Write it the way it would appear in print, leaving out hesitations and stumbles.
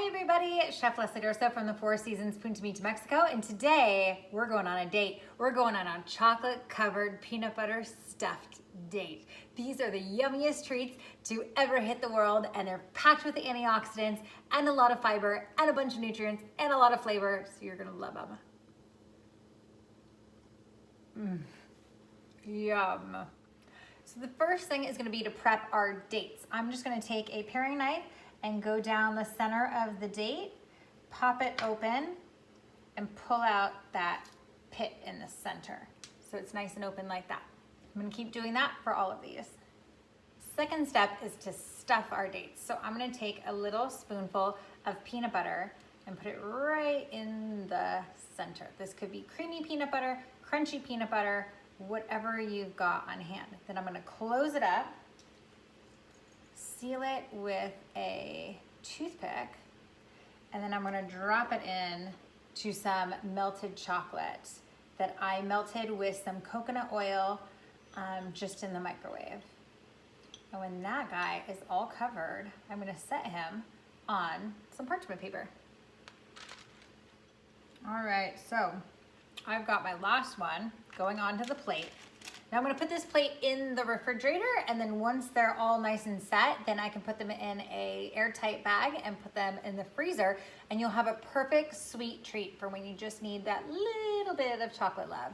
everybody, Chef Leslie Durso from the Four Seasons Punta Mita, Mexico, and today we're going on a date. We're going on a chocolate-covered peanut butter stuffed date. These are the yummiest treats to ever hit the world, and they're packed with antioxidants and a lot of fiber and a bunch of nutrients and a lot of flavor, so you're gonna love them. Yum. So the first thing is gonna be to prep our dates. I'm just gonna take a paring knife and go down the center of the date, pop it open, and pull out that pit in the center. So it's nice and open like that. I'm gonna keep doing that for all of these. Second step is to stuff our dates. So I'm gonna take a little spoonful of peanut butter and put it right in the center. This could be creamy peanut butter, crunchy peanut butter, whatever you've got on hand. Then I'm gonna close it up, seal it with a toothpick, and then I'm gonna drop it in to some melted chocolate that I melted with some coconut oil just in the microwave. And when that guy is all covered, I'm gonna set him on some parchment paper. All right, so I've got my last one going onto the plate. Now I'm gonna put this plate in the refrigerator, and then once they're all nice and set, then I can put them in a airtight bag and put them in the freezer, and you'll have a perfect sweet treat for when you just need that little bit of chocolate love.